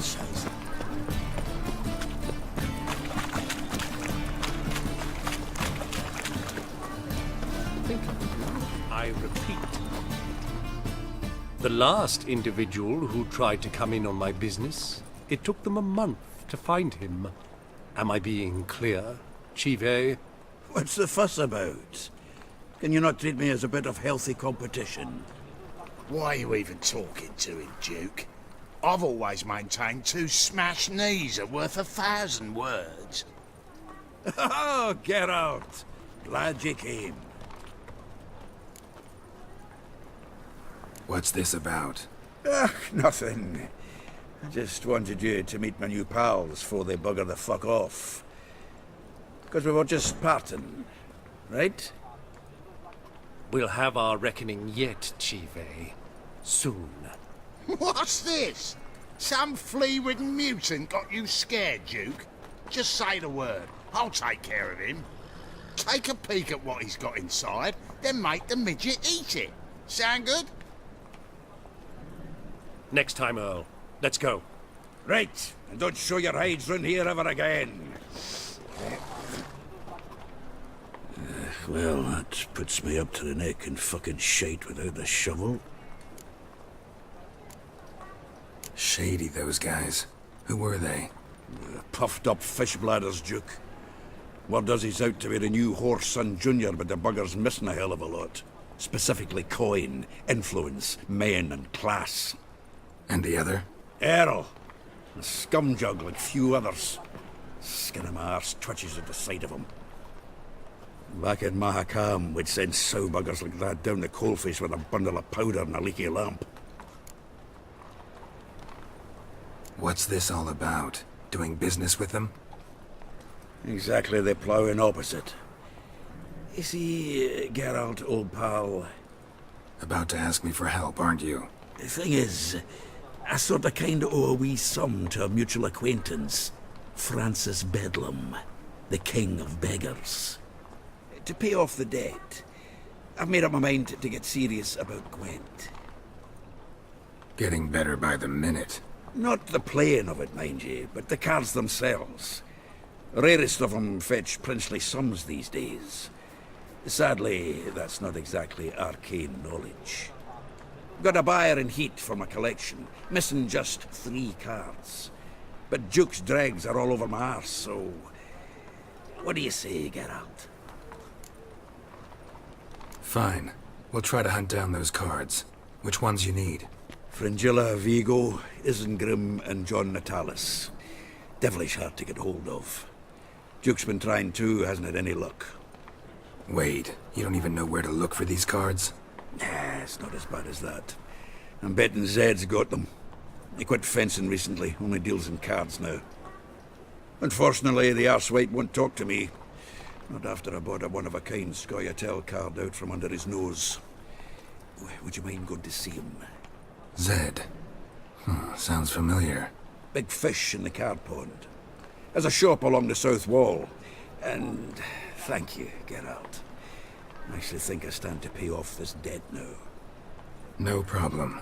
says. I repeat. The last individual who tried to come in on my business, it took them a month to find him. Am I being clear, Chive? What's the fuss about? Can you not treat me as a bit of healthy competition? Why are you even talking to him, Duke? I've always maintained 2 smashed knees are worth 1,000 words. Oh, Geralt! Glad you came. What's this about? Nothing. I just wanted you to meet my new pals before they bugger the fuck off. Because we were just parting, right? We'll have our reckoning yet, Chive. Soon. What's this? Some flea-ridden mutant got you scared, Duke? Just say the word. I'll take care of him. Take a peek at what he's got inside, then make the midget eat it. Sound good? Next time, Earl. Let's go. Right, and don't show your hides round here ever again. Well, that puts me up to the neck in fucking shite without the shovel. Shady, those guys. Who were they? Puffed up fish bladders, Duke. Word does he's out to be the new Horse Son Jr., but the bugger's missing a hell of a lot. Specifically coin, influence, men, and class. And the other? Earl. A scumjug like few others. Skin of my arse twitches at the sight of him. Back in Mahakam, we'd send sow buggers like that down the coalface with a bundle of powder and a leaky lamp. What's this all about? Doing business with them? Exactly the ploughing opposite. You see, Geralt, old pal, About to ask me for help, aren't you? the thing is, I sort of kinda owe a wee sum to a mutual acquaintance, Francis Bedlam, the king of beggars. To pay off the debt, I've made up my mind to get serious about Gwent. Getting better by the minute. Not the playing of it, mind you, but the cards themselves. Rarest of them fetch princely sums these days. Sadly, that's not exactly arcane knowledge. Got a buyer in heat for my collection, missing just 3 cards. But Duke's dregs are all over my arse, so... What do you say, Geralt? Fine. We'll try to hunt down those cards. Which ones you need? Fringilla, Vigo, Isengrim, and John Natalis. Devilish hard to get hold of. Duke's been trying too, hasn't had any luck. Wait, you don't even know where to look for these cards? Nah, it's not as bad as that. I'm betting Zed's got them. He quit fencing recently, only deals in cards now. Unfortunately, the arsewite won't talk to me. Not after I bought a one-of-a-kind Scoia'tael card out from under his nose. Would you mind going to see him? Zed. Sounds familiar. Big fish in the card pond. Has a shop along the south wall. And thank you, Geralt. I actually think I stand to pay off this debt now. No problem.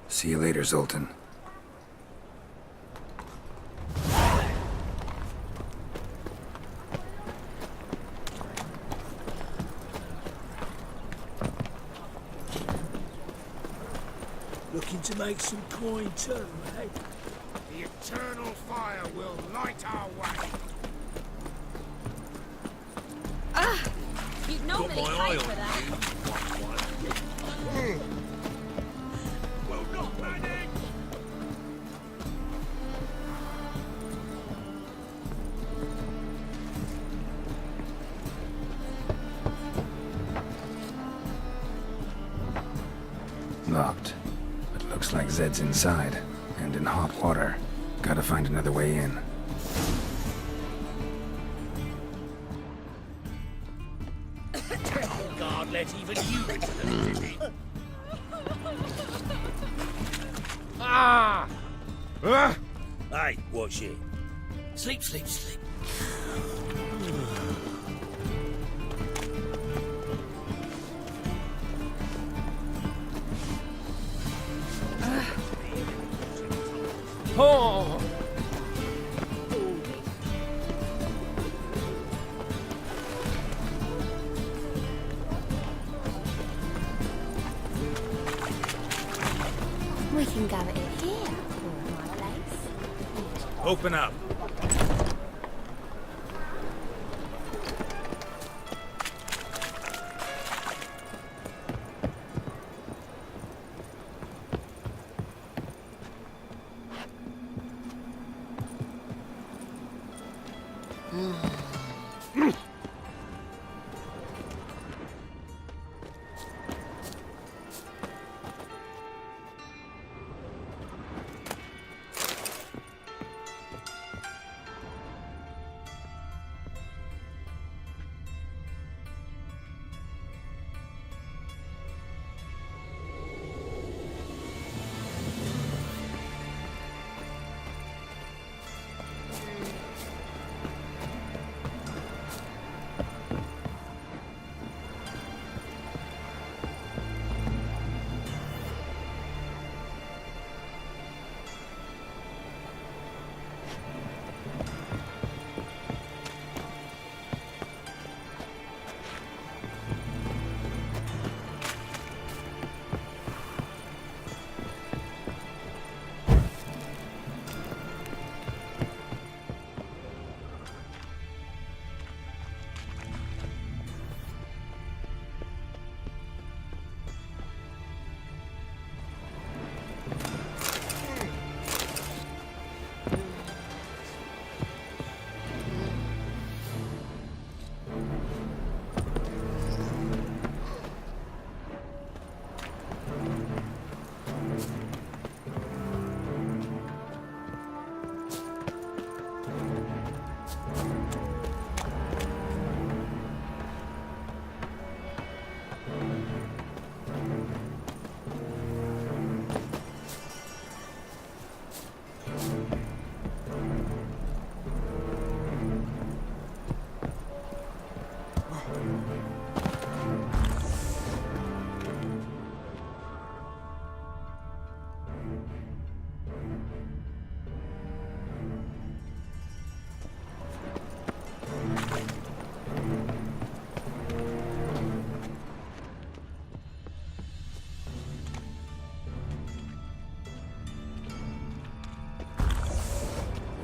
See you later, Zoltan. Looking to make some coin too, eh? The eternal fire will light our way. You'd normally pay for that. Will not panic! Locked. But looks like Zed's inside. And in hot water. Gotta find another way in. God, let even you into the city. Aye, watch it. Sleep, sleep, sleep. Oh! Open up.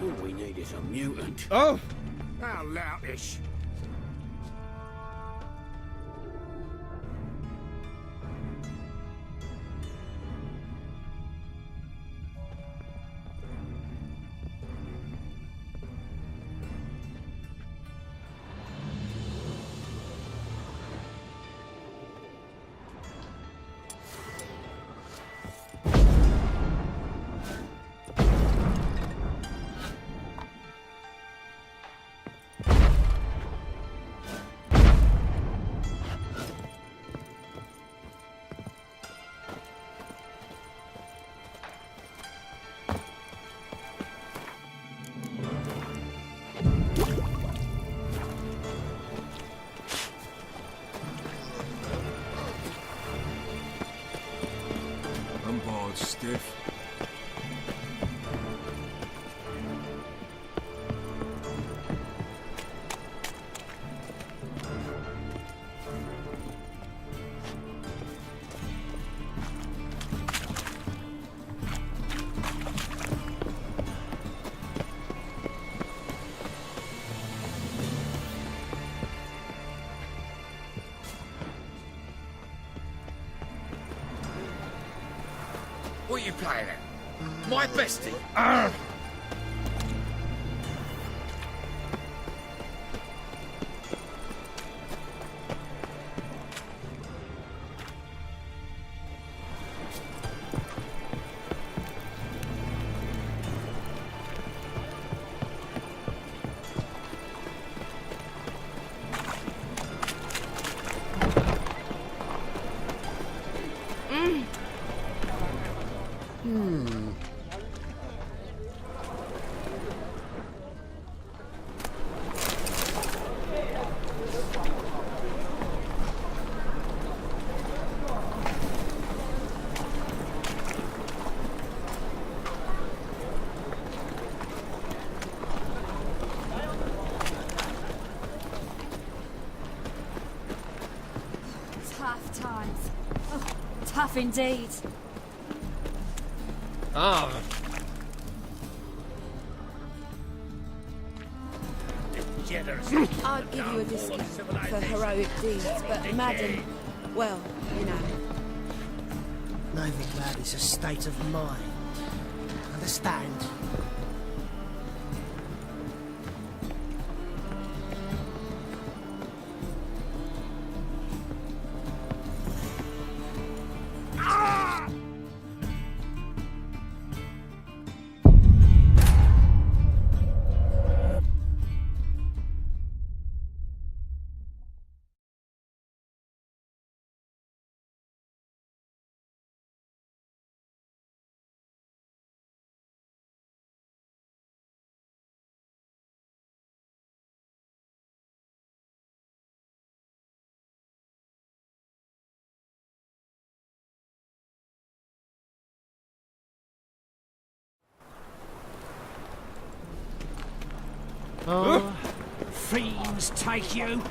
All we need is a mutant. Oh! How loutish. I'm bored stiff. What are you playing at? My bestie? Tough times. Oh, tough indeed. Ah, I'd give you a discount for heroic deeds, but Madden, well, you know. Novigrad is a state of mind. Understand? Oh, fiends take you!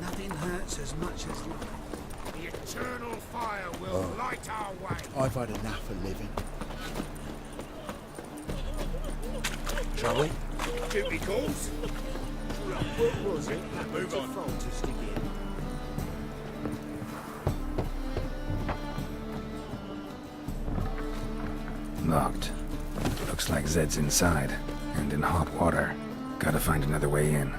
Nothing hurts as much as life. The eternal fire will light our way. I've had enough of living. Shall we? Duty calls. What was it that move on Francis again? Locked. Looks like Zed's inside, and in hot water. Gotta find another way in.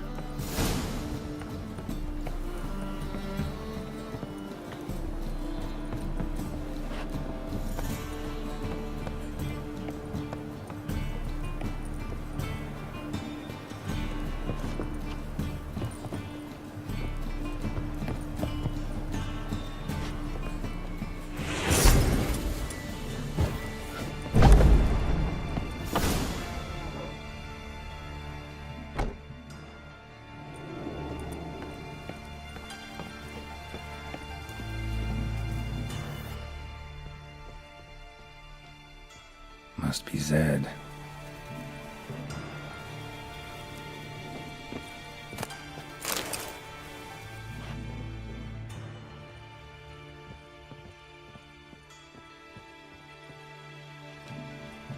Must be Zed.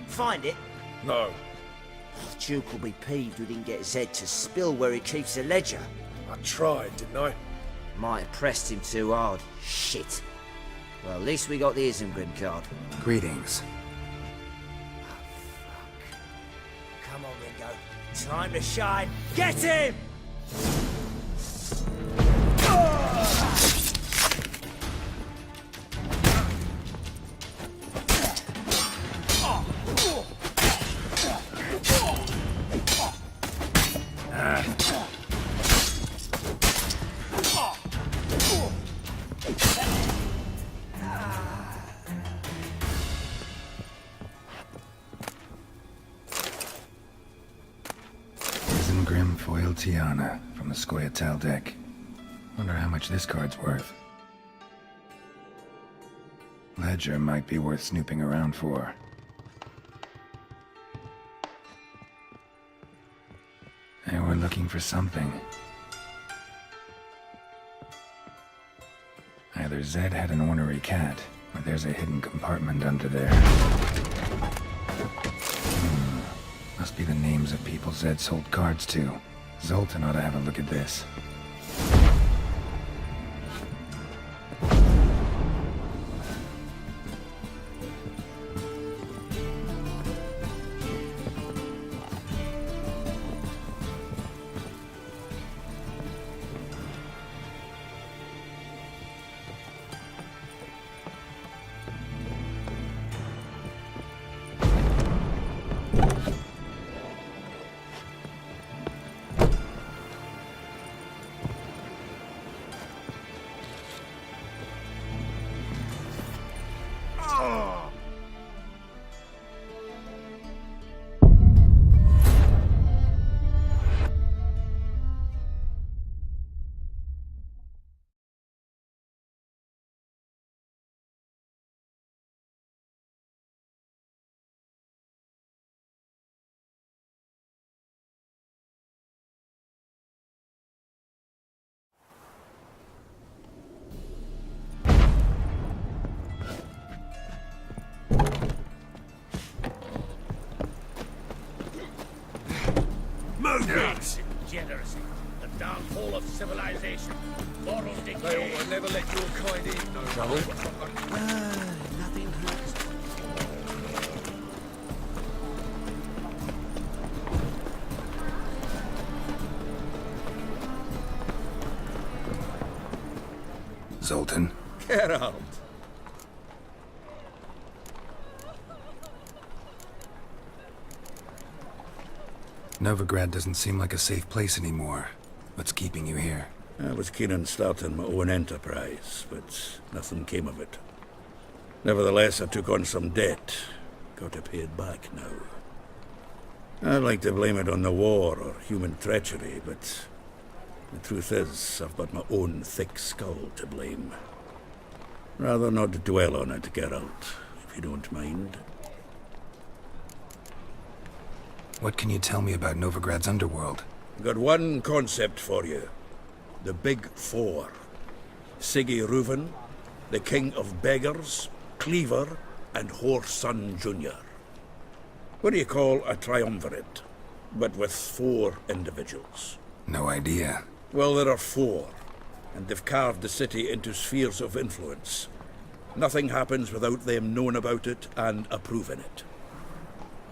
Find it? No, Duke will be peeved we didn't get Zed to spill where he keeps the ledger. I tried, didn't I? Might have pressed him too hard. Shit. Well, at least we got the Isengrim card. Greetings. Come on, Ringo. Time to shine. Get him! Isengrim Foil Tiana from the Scoia'tael deck. Wonder how much this card's worth. Ledger might be worth snooping around for. They were looking for something. Either Zed had an ornery cat, or there's a hidden compartment under there. Must be the names of people Zed sold cards to. Zoltan ought to have a look at this. Degeneracy. The downfall of civilization. Moral They decay. will never let your kind in, no Trouble? Nothing hurts. Zoltan? Geralt. Novigrad doesn't seem like a safe place anymore. What's keeping you here? I was keen on starting my own enterprise, but nothing came of it. Nevertheless, I took on some debt. Got to pay it back now. I'd like to blame it on the war or human treachery, but the truth is, I've got my own thick skull to blame. Rather not dwell on it, Geralt, if you don't mind. What can you tell me about Novigrad's underworld? Got one concept for you. The Big Four. Siggy Reuven, the King of Beggars, Cleaver, and Whoreson Jr. What do you call a triumvirate, but with 4 individuals? No idea. Well, there are 4, and they've carved the city into spheres of influence. Nothing happens without them knowing about it and approving it.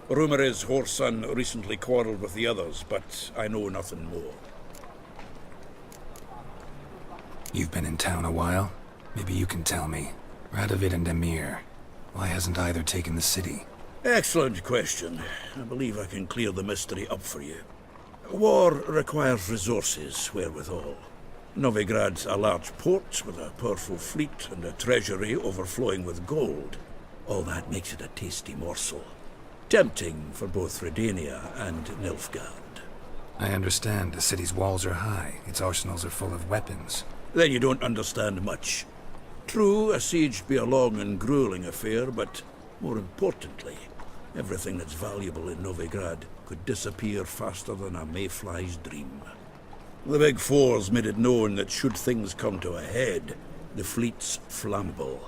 Rumour is Whoreson recently quarrelled with the others, but I know nothing more. You've been in town a while? Maybe you can tell me. Radovid and Emir. Why hasn't either taken the city? Excellent question. I believe I can clear the mystery up for you. War requires resources wherewithal. Novigrad's a large port with a powerful fleet and a treasury overflowing with gold. All that makes it a tasty morsel. Tempting for both Redania and Nilfgaard. I understand the city's walls are high, its arsenals are full of weapons. Then you don't understand much. True, a siege be a long and grueling affair, but more importantly, everything that's valuable in Novigrad could disappear faster than a mayfly's dream. The Big Four's made it known that should things come to a head, the fleet's flammable,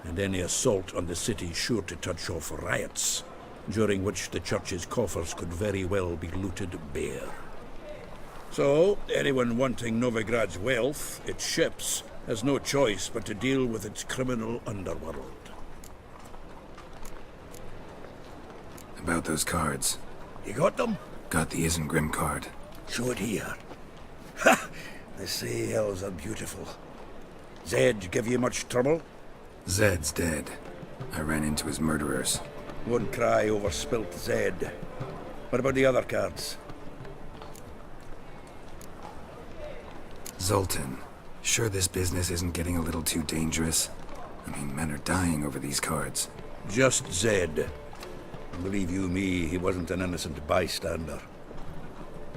and any assault on the city's sure to touch off riots, during which the church's coffers could very well be looted bare. So, anyone wanting Novigrad's wealth, its ships, has no choice but to deal with its criminal underworld. About those cards. You got them? Got the Isengrim card. Show it here. Ha! They say elves are beautiful. Zed give you much trouble? Zed's dead. I ran into his murderers. Won't cry over spilt Zed. What about the other cards? Zoltan, sure this business isn't getting a little too dangerous? I mean, men are dying over these cards. Just Zed. Believe you me, he wasn't an innocent bystander.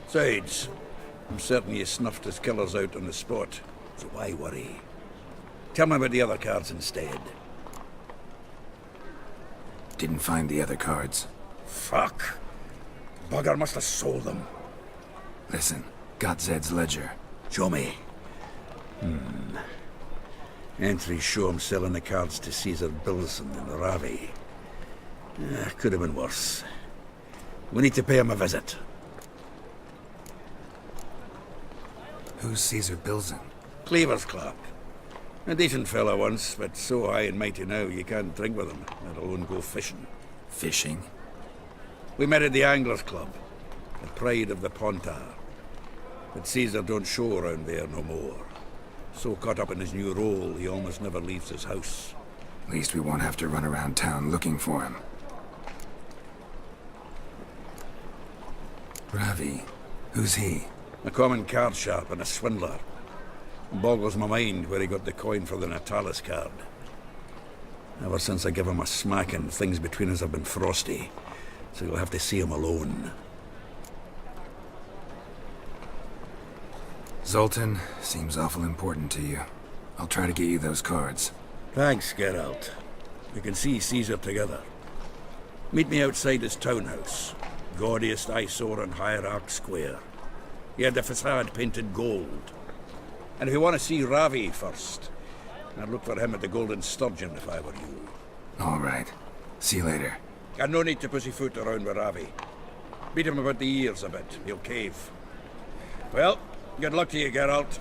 Besides, I'm certain you snuffed his killers out on the spot, so why worry? Tell me about the other cards instead. Didn't find the other cards. Fuck! Bugger must have sold them. Listen, got Zed's ledger. Show me. Entries show him selling the cards to Caesar Bilson and Ravi. Could have been worse. We need to pay him a visit. Who's Caesar Bilson? Cleaver's clerk. A decent fella once, but so high and mighty now you can't drink with him, let alone go fishing. Fishing? We met at the Anglers Club, the pride of the Pontar. But Caesar don't show around there no more. So caught up in his new role, he almost never leaves his house. At least we won't have to run around town looking for him. Ravi, who's he? A common card sharp and a swindler. Boggles my mind where he got the coin for the Natalis card. Ever since I gave him a smacking, things between us have been frosty. So you'll have to see him alone. Zoltan, seems awful important to you. I'll try to get you those cards. Thanks, Geralt. We can see Caesar together. Meet me outside his townhouse. Gaudiest eyesore on Hierarch Square. He had the facade painted gold. And if you want to see Ravi first, I'd look for him at the Golden Sturgeon if I were you. All right. See you later. And no need to pussyfoot around with Ravi. Beat him about the ears a bit. He'll cave. Well, good luck to you, Geralt.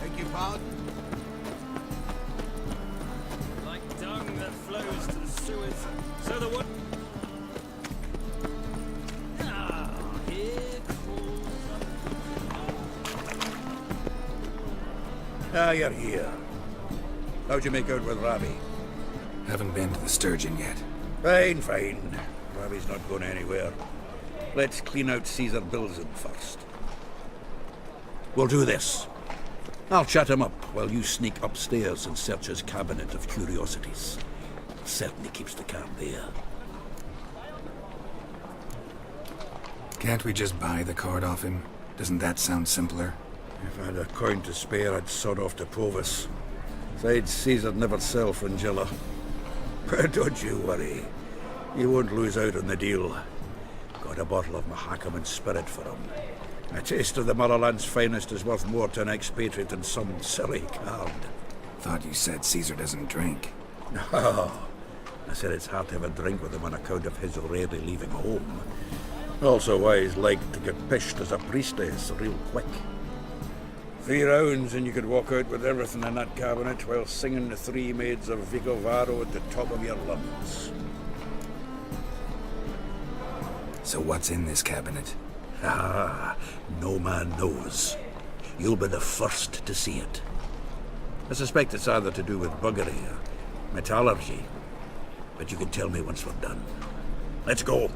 Beg your pardon? Like dung that flows to the sewers. So the what? Ah, here crawls Ah, you're here. How'd you make out with Robbie? Haven't been to the Sturgeon yet. Fine, fine. Robbie's not going anywhere. Let's clean out Caesar Bilzen first. We'll do this. I'll chat him up while you sneak upstairs and search his cabinet of curiosities. Certainly keeps the calm there. Can't we just buy the card off him? Doesn't that sound simpler? If I had a coin to spare, I'd sod off to Provis. Besides, Caesar'd never sell Fringilla. But don't you worry. You won't lose out on the deal. Got a bottle of Mahakaman spirit for him. A taste of the Motherland's finest is worth more to an expatriate than some silly card. Thought you said Caesar doesn't drink. No. I said it's hard to have a drink with him on account of his rarely leaving home. Also why he's like to get pished as a priestess real quick. 3 rounds and you could walk out with everything in that cabinet while singing the 3 Maids of Vicovaro at the top of your lungs. So what's in this cabinet? Ah, no man knows. You'll be the first to see it. I suspect it's either to do with buggery or metallurgy. But you can tell me once we're done. Let's go.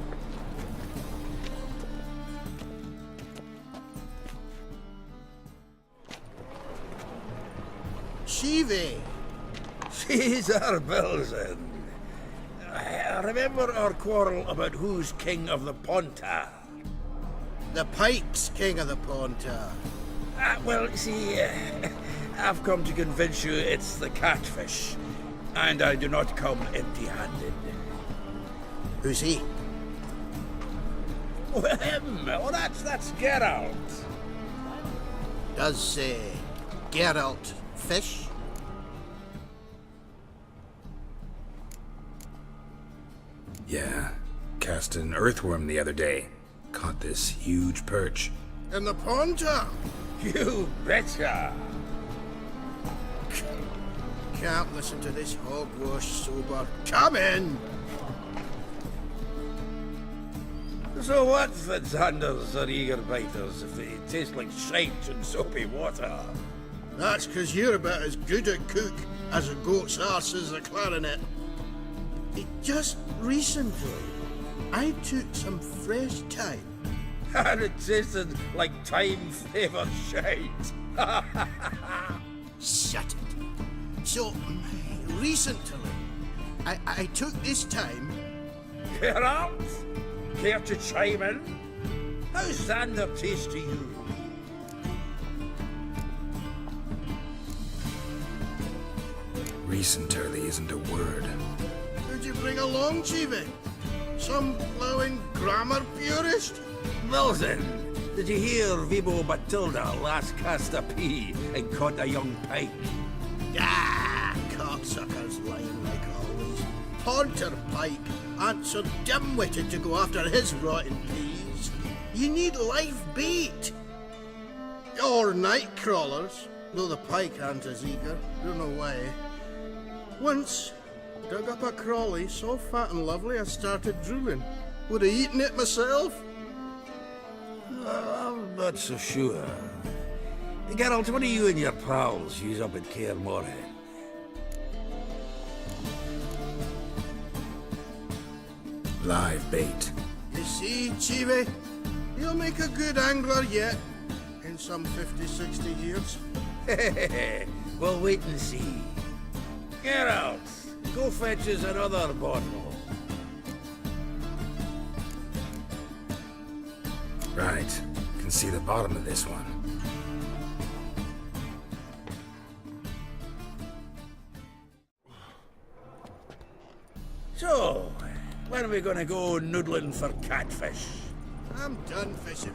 Shivi! Caesar Bilzen. I remember our quarrel about who's king of the Pontar. The Pike's king of the Pontar. Well, see, I've come to convince you it's the catfish. And I do not come empty-handed. Who's he? Well, him. Oh, that's Geralt. Does Geralt fish? Yeah. Cast an earthworm the other day. Caught this huge perch. In the Pontar? You betcha. Can't listen to this hogwash sober. Come in! So what, Fitzhanders or eager biters, if they taste like shite and soapy water? That's 'cause you're about as good a cook as a goat's arse is a clarinet. Just recently, I took some fresh thyme. And it tasted like thyme-flavoured shite. Shut it. So, recently, I took this time. Geralt, care to chime in? How's Xander taste to you? Recently isn't a word. Who'd you bring along, Chiefy? Some blowing grammar purist? Milton, did you hear Vibo Batilda last cast a pea and caught a young pike? Ah, cocksuckers lying like always. Pontar Pike aren't so dim-witted to go after his rotten peas. You need live bait. Or night crawlers, though the pike aren't as eager. Don't know why. Once, dug up a crawly so fat and lovely I started drooling. Would have eaten it myself. I'm not so sure. Geralt, what do you and your pals use up at Kaer Morhe? Live bait. You see, Chiefy, you'll make a good angler yet. In some 50, 60 years. We'll wait and see. Geralt, go fetch us another bottle. Right. Can see the bottom of this one. So, when are we gonna go noodling for catfish? I'm done fishing.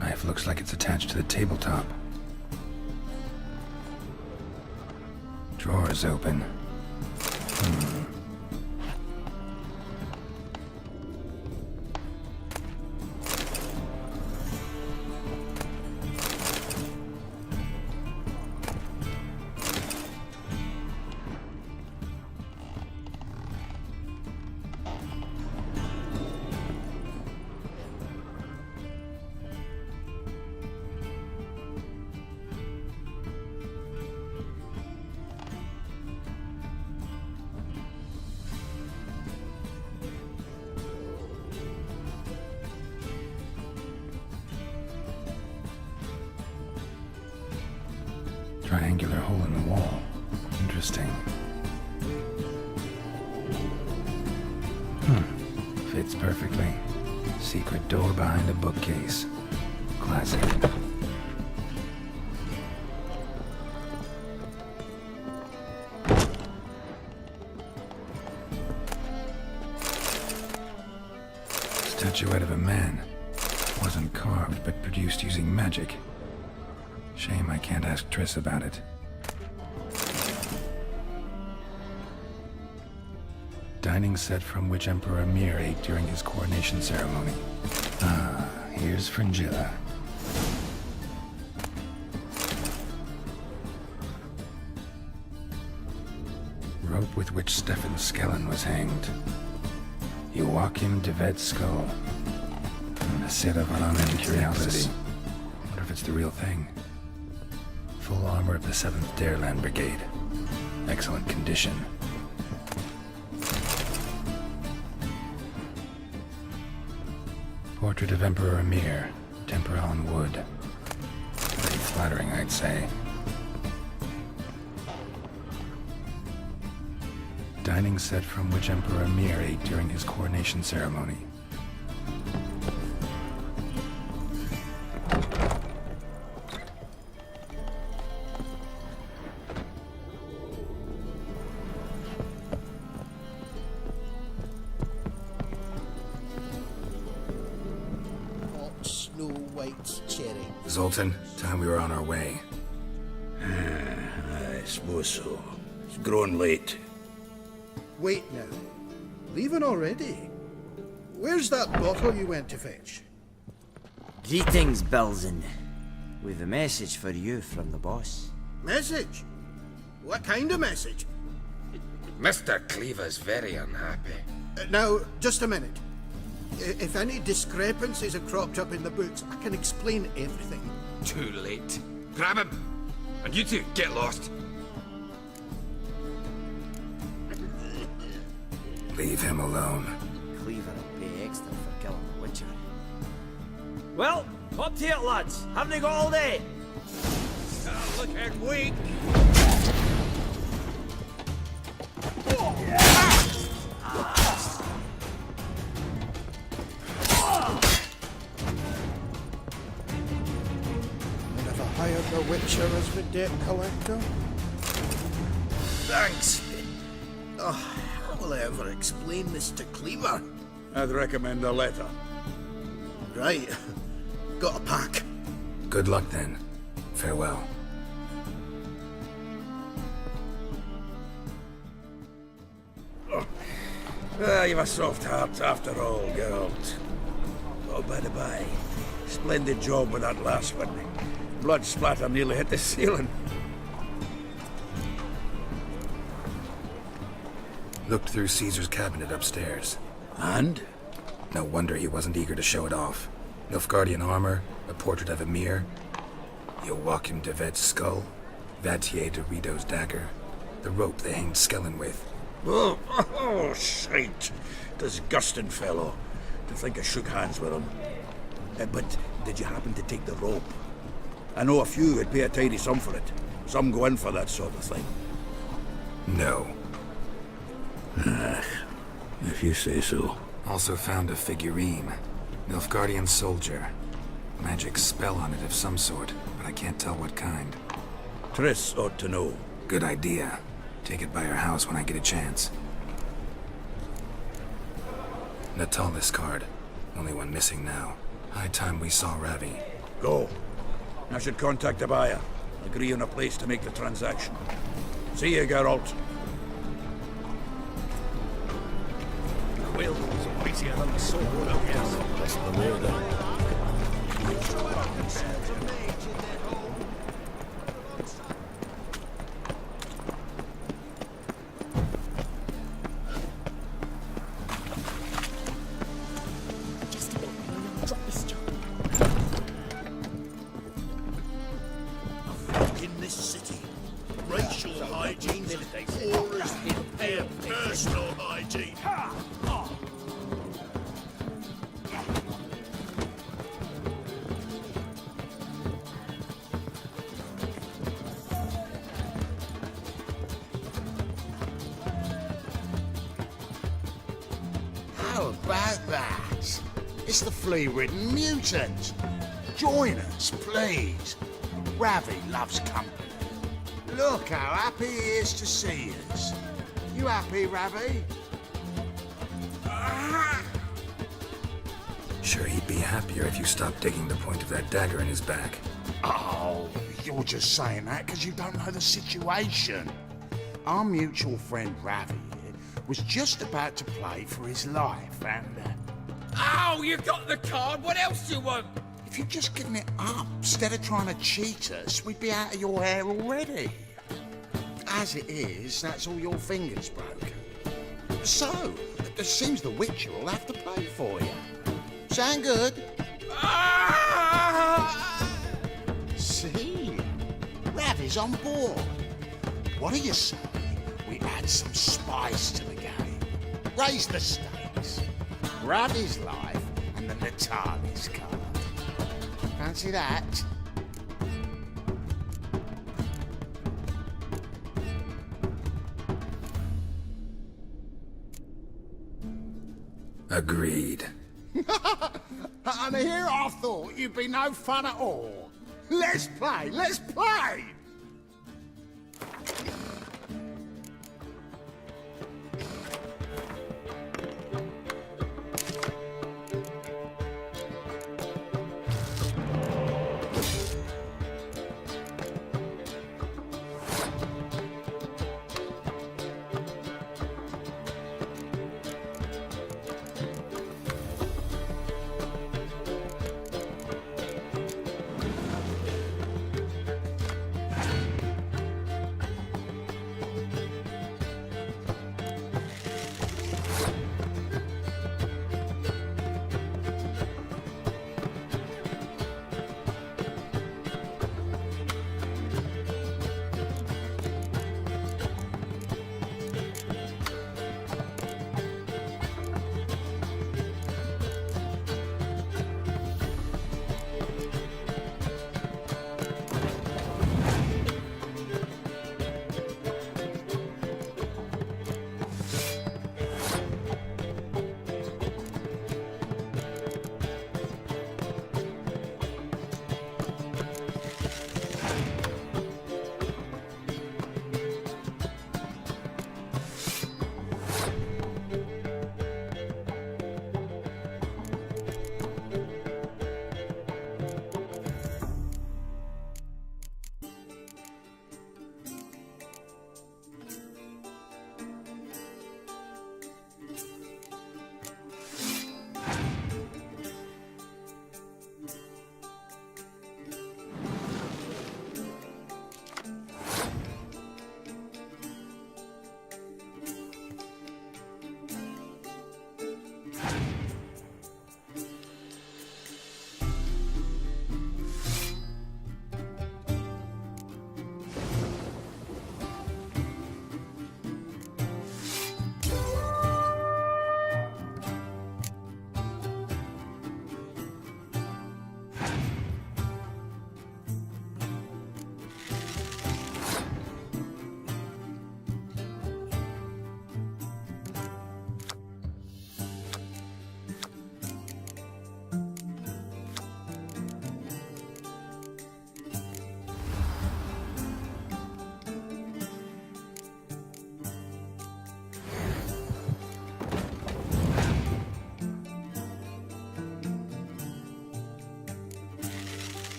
Knife looks like it's attached to the tabletop. Drawer is open. Triangular hole in the wall. Interesting. Fits perfectly. Secret door behind a bookcase. Classic. Statuette of a man. Wasn't carved, but produced using magic. Shame I can't ask Triss about it. Dining set from which Emperor Emir ate during his coronation ceremony. Ah, here's Fringilla. Rope with which Stefan Skellen was hanged. Joachim de Ved's skull. A set of unarmed curiosity. Wonder if it's the real thing. Full armor of the 7th Dareland Brigade. Excellent condition. Portrait of Emperor Emir. Tempera on wood. Pretty flattering, I'd say. Dining set from which Emperor Emir ate during his coronation ceremony. Hot Snow White's cherry. Zoltan, time we were on our way. I suppose so. It's growing late. Wait now. Leaving already? Where's that bottle you went to fetch? Greetings, Belzen. We've a message for you from the boss. Message? What kind of message? Mr. Cleaver's very unhappy. Now, just a minute. If any discrepancies have cropped up in the books, I can explain everything. Too late. Grab him! And you two, get lost. Leave him alone. Cleaver will pay extra for killing the Witcher. Well, up to it, lads. Haven't they got all day? Looking weak. And if I hired the Witcher as the debt collector? Thanks. Oh, how will I ever explain this to Cleaver? I'd recommend a letter. Right. Got a pack. Good luck then. Farewell. You've a soft heart after all, Geralt. Oh, by the by, splendid job with that last one. Blood splatter nearly hit the ceiling. Looked through Caesar's cabinet upstairs. And? No wonder he wasn't eager to show it off. Nilfgaardian armor, a portrait of Emir, Joachim de Ved's skull, Vatier de Rideau's dagger, the rope they hanged Skellen with. Oh, shite. Disgusting fellow. To think I shook hands with him. But did you happen to take the rope? I know a few would pay a tidy sum for it. Some go in for that sort of thing. No. If you say so. Also found a figurine. Nilfgaardian soldier. Magic spell on it of some sort, but I can't tell what kind. Triss ought to know. Good idea. Take it by her house when I get a chance. Natalis card. Only one missing now. High time we saw Ravi. Go. I should contact the buyer. Agree on a place to make the transaction. See you, Geralt. Will was mightier than the sword, oh yes. That's the murder. Just a bit, and I'll drop this job. In this city, racial hygiene's or as impaired personal hygiene. How about that? It's the flea-ridden mutant. Join us, please. Ravi loves company. Look how happy he is to see us. You happy, Ravi? Sure, he'd be happier if you stopped digging the point of that dagger in his back. Oh, you're just saying that because you don't know the situation. Our mutual friend Ravi here was just about to play for his life, and Oh, you got the card. What else do you want? if you'd just given it up instead of trying to cheat us, we'd be out of your hair already. As it is, that's all your fingers broken. So, it seems the Witcher will have to play for you. Sound good? See? Ravi's on board. What do you say we add some spice to the game? Raise the stakes. Ravi's life and the Natalis card. Fancy that? Agreed. And here I thought you'd be no fun at all. Let's play, let's play!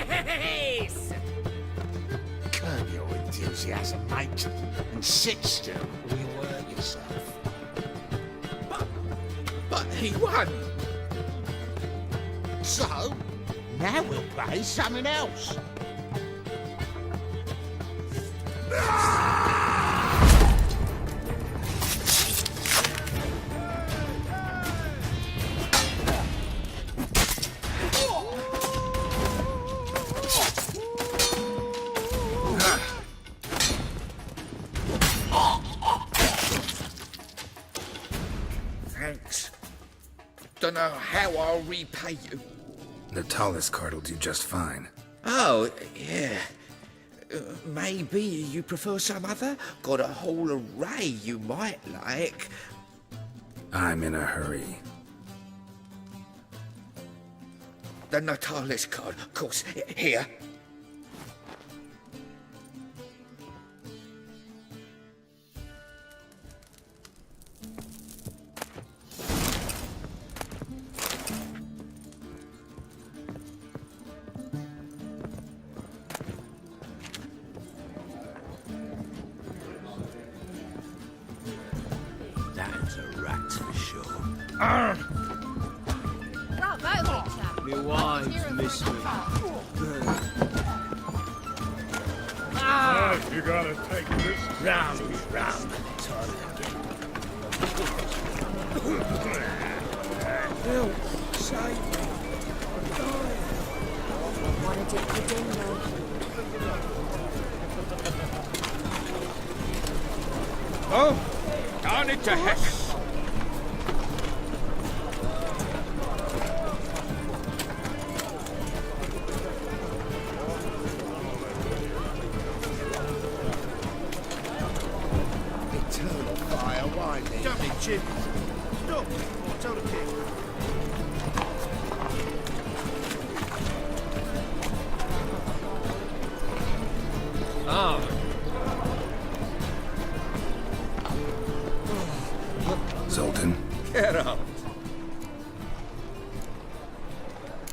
Yes! Curb your enthusiasm, mate, and sit still or you'll hurt yourself. But he won! So, now we'll play something else. Thanks. Don't know how I'll repay you. The tallest card will do just fine. Oh, yeah. Maybe you prefer some other? Got a whole array you might like. I'm in a hurry. The Natalis card, of course. Here. That's a rat for sure. Right, motorway chap. Me wives miss me. You gotta take this. Round, round. Help, save me. Wanna dip the dingo. Oh, darn it to heck. Eternal fire winding. Damn it, Jim. Stop. It's out of kick. Ah, Zoltan, Get out.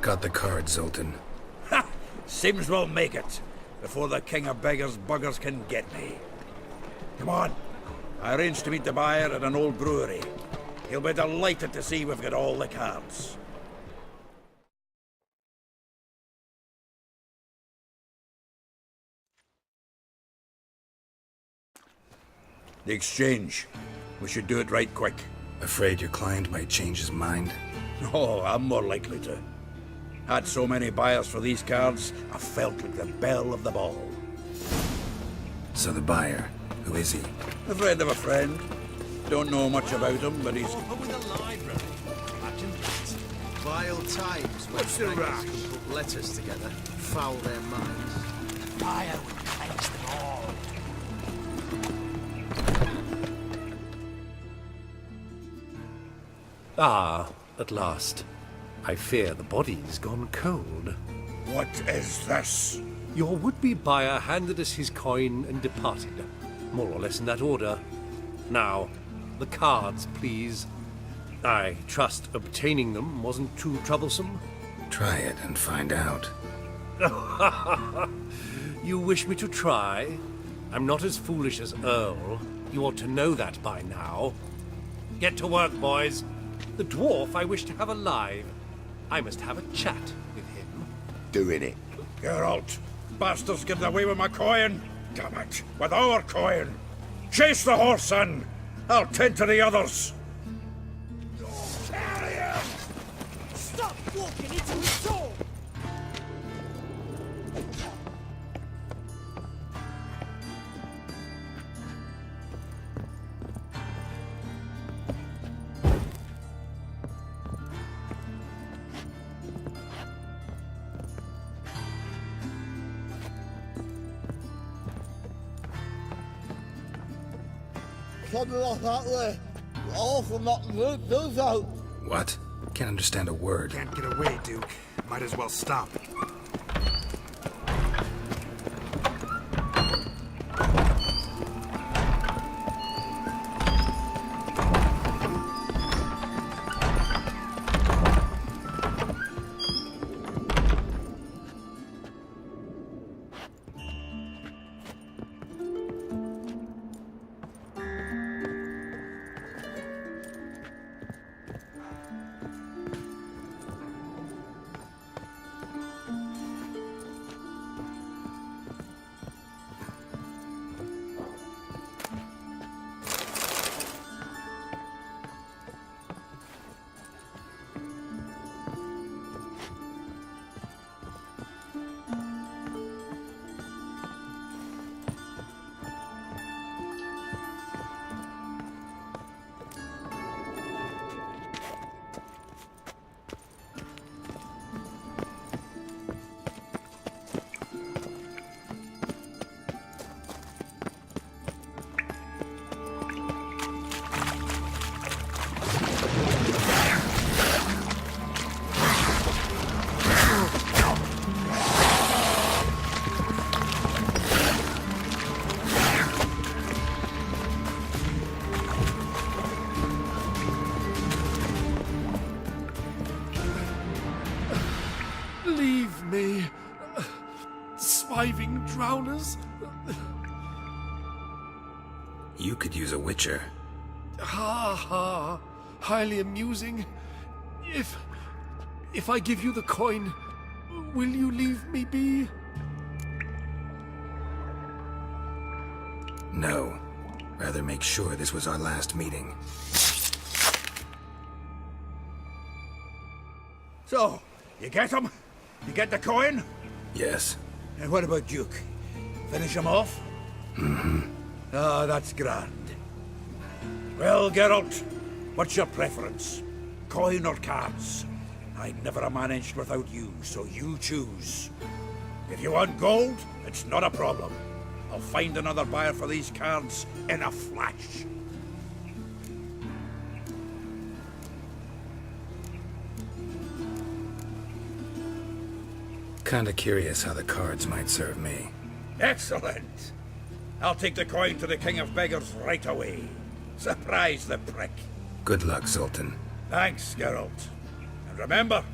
got the card, Zoltan. Ha! Seems we'll make it before the king of beggars buggers can get me. Come on. I arranged to meet the buyer at an old brewery. He'll be delighted to see we've got all the cards. The exchange. We should do it right quick. Afraid your client might change his mind? Oh, I'm more likely to. Had so many buyers for these cards, I felt like the belle of the ball. So the buyer, who is he? A friend of a friend. Don't know much about him, but he's... Vile times when beggars can put letters together, foul their minds. Fire would cleanse them all. Ah, at last. I fear the body's gone cold. What is this? Your would-be buyer handed us his coin and departed. More or less in that order. Now, the cards, please. I trust obtaining them wasn't too troublesome. Try it and find out. You wish me to try? I'm not as foolish as Earl. You ought to know that by now. Get to work, boys. The dwarf I wish to have alive. I must have a chat with him. Doing it. Geralt, bastards getting away with my coin. Damn it, with our coin. Chase the horse, son. I'll tend to the others. Stop walking into the door! Something like that way. Awful not good, do so. What? Can't understand a word. Can't get away, Duke. Might as well stop. Leave me. Swiving drowners. You could use a witcher. Ha ha. Highly amusing. If I give you the coin, will you leave me be? No. Rather make sure this was our last meeting. So, you get him? You get the coin? Yes. And what about Duke? Finish him off? Mm-hmm. Ah, that's grand. Well, Geralt, what's your preference? Coin or cards? I'd never have managed without you, so you choose. If you want gold, it's not a problem. I'll find another buyer for these cards in a flash. Kinda curious how the cards might serve me. Excellent. I'll take the coin to the King of Beggars right away. Surprise the prick. Good luck, Sultan. Thanks, Geralt. And remember,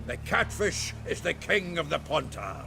the catfish is the king of the Pontar.